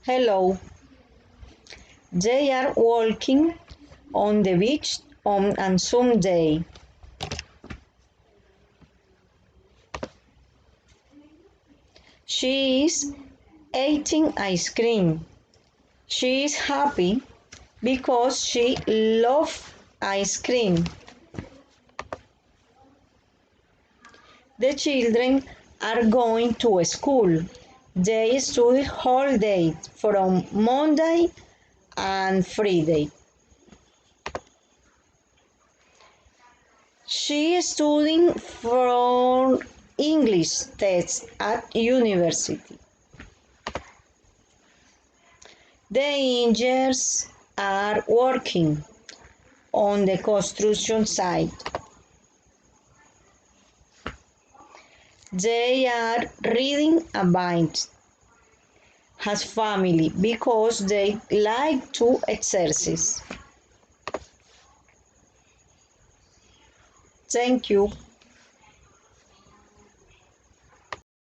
Hello. They are walking on the beach on a Sunday. She is eating ice cream. She is happy because she loves ice cream. The children are going to school. They study all day from Monday and Friday. She is studying for English tests at university. The engineers are working on the construction site. They are reading a bit as family because they like to exercise. Thank you.